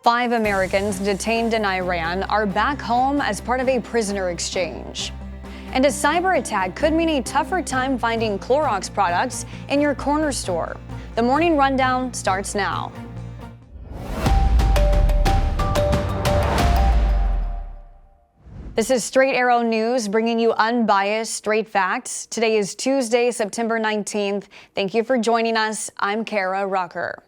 5 Americans detained in Iran are back home as part of a prisoner exchange. And a cyber attack could mean a tougher time finding Clorox products in your corner store. The morning rundown starts now. This is Straight Arrow News, bringing you unbiased, straight facts. Today is Tuesday, September 19th. Thank you for joining us. I'm KARAH, RUCKER.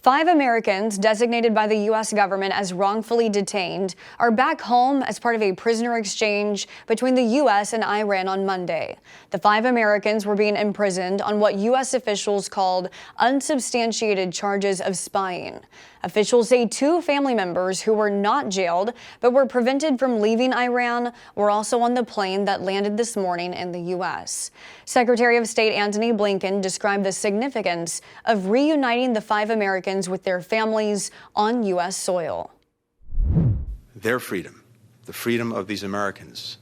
5 Americans designated by the U.S. government as wrongfully detained are back home as part of a prisoner exchange between the U.S. and Iran on Monday. The 5 Americans were being imprisoned on what U.S. officials called unsubstantiated charges of spying. Officials say 2 family members who were not jailed but were prevented from leaving Iran were also on the plane that landed this morning in the U.S. Secretary of State Antony Blinken described the significance of reuniting the 5 Americans with their families on U.S. soil. Their freedom, the freedom of these Americans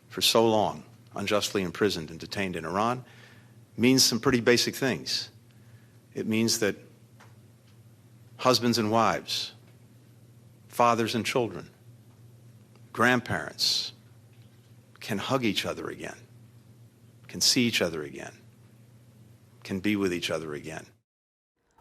for so long unjustly imprisoned and detained in Iran, means some pretty basic things. It means that husbands and wives, fathers and children, grandparents can hug each other again, can see each other again, can be with each other again.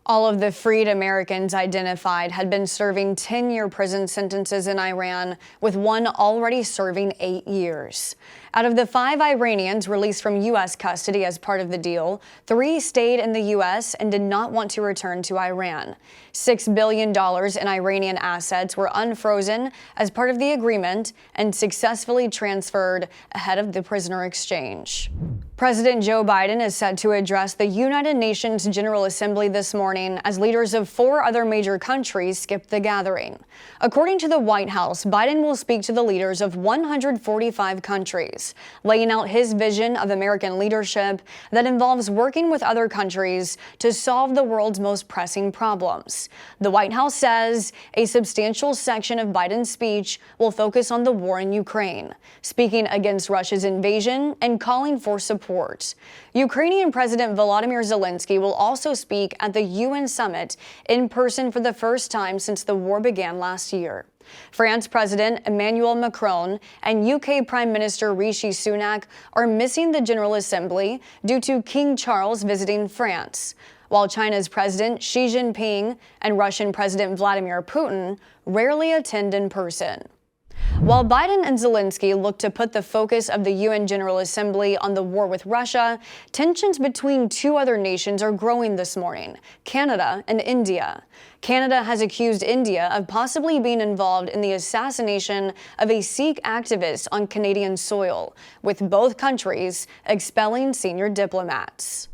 All of the freed Americans identified had been serving 10-year prison sentences in Iran, with one already serving 8 years. Out of the 5 Iranians released from U.S. custody as part of the deal, 3 stayed in the U.S. and did not want to return to Iran. $6 billion in Iranian assets were unfrozen as part of the agreement and successfully transferred ahead of the prisoner exchange. President Joe Biden is set to address the United Nations General Assembly this morning as leaders of 4 other major countries skip the gathering. According to the White House, Biden will speak to the leaders of 145 countries, laying out his vision of American leadership that involves working with other countries to solve the world's most pressing problems. The White House says a substantial section of Biden's speech will focus on the war in Ukraine, speaking against Russia's invasion and calling for support. Ukrainian President Volodymyr Zelensky will also speak at the UN summit in person for the first time since the war began last year. France President Emmanuel Macron and UK Prime Minister Rishi Sunak are missing the General Assembly due to King Charles visiting France, while China's President Xi Jinping and Russian President Vladimir Putin rarely attend in person. While Biden and Zelensky look to put the focus of the UN General Assembly on the war with Russia, tensions between 2 other nations are growing this morning: Canada and India. Canada has accused India of possibly being involved in the assassination of a Sikh activist on Canadian soil, with both countries expelling senior diplomats.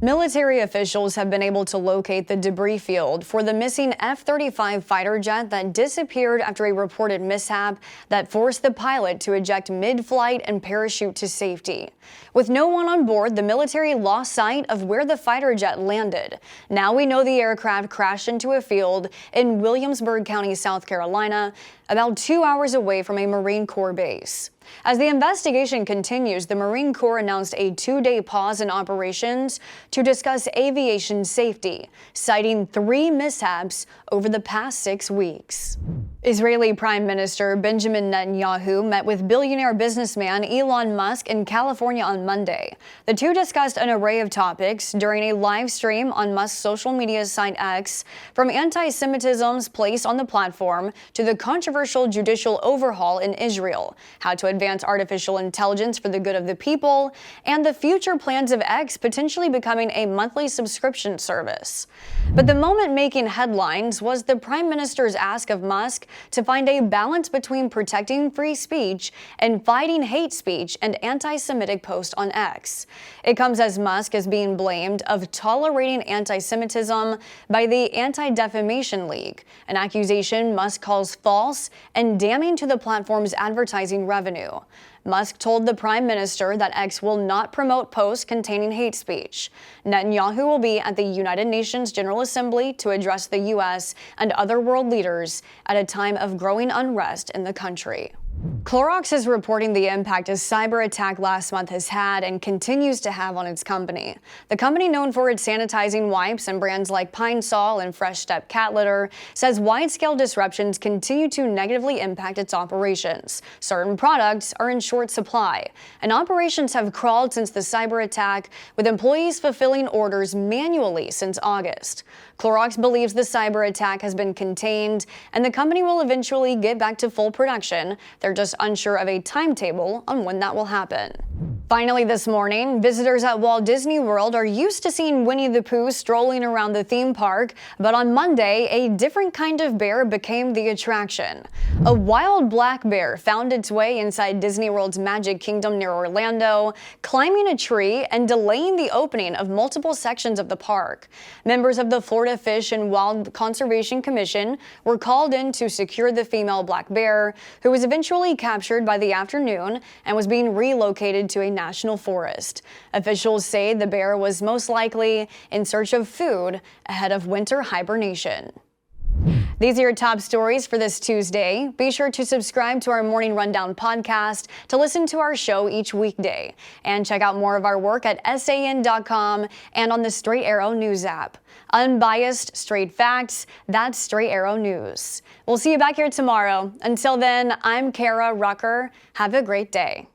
Military officials have been able to locate the debris field for the missing F-35 fighter jet that disappeared after a reported mishap that forced the pilot to eject mid-flight and parachute to safety. With no one on board, the military lost sight of where the fighter jet landed. Now we know the aircraft crashed into a field in Williamsburg County, South Carolina, about 2 hours away from a Marine Corps base. As the investigation continues, the Marine Corps announced a 2-day pause in operations to discuss aviation safety, citing 3 mishaps over the past 6 weeks. Israeli Prime Minister Benjamin Netanyahu met with billionaire businessman Elon Musk in California on Monday. The 2 discussed an array of topics during a live stream on Musk's social media site X, from anti-Semitism's place on the platform to the controversial judicial overhaul in Israel, how to advance artificial intelligence for the good of the people, and the future plans of X potentially becoming a monthly subscription service. But the moment making headlines was the Prime Minister's ask of Musk to find a balance between protecting free speech and fighting hate speech and anti-Semitic posts on X. It comes as Musk is being blamed of tolerating anti-Semitism by the Anti-Defamation League, an accusation Musk calls false and damning to the platform's advertising revenue. Musk told the Prime Minister that X will not promote posts containing hate speech. Netanyahu will be at the United Nations General Assembly to address the U.S. and other world leaders at a time of growing unrest in the country. Clorox is reporting the impact a cyber attack last month has had and continues to have on its company. The company, known for its sanitizing wipes and brands like Pine Sol and Fresh Step cat litter, says wide-scale disruptions continue to negatively impact its operations. Certain products are in short supply, and operations have crawled since the cyber attack, with employees fulfilling orders manually since August. Clorox believes the cyber attack has been contained, and the company will eventually get back to full production. They're just unsure of a timetable on when that will happen. Finally this morning, visitors at Walt Disney World are used to seeing Winnie the Pooh strolling around the theme park, but on Monday, a different kind of bear became the attraction. A wild black bear found its way inside Disney World's Magic Kingdom near Orlando, climbing a tree and delaying the opening of multiple sections of the park. Members of the Florida Fish and Wild Conservation Commission were called in to secure the female black bear, who was eventually captured by the afternoon and was being relocated to a national forest. Officials say the bear was most likely in search of food ahead of winter hibernation. These are your top stories for this Tuesday. Be sure to subscribe to our Morning Rundown podcast to listen to our show each weekday. And check out more of our work at san.com and on the Straight Arrow News app. Unbiased, straight facts, that's Straight Arrow News. We'll see you back here tomorrow. Until then, I'm KARAH RUCKER. Have a great day.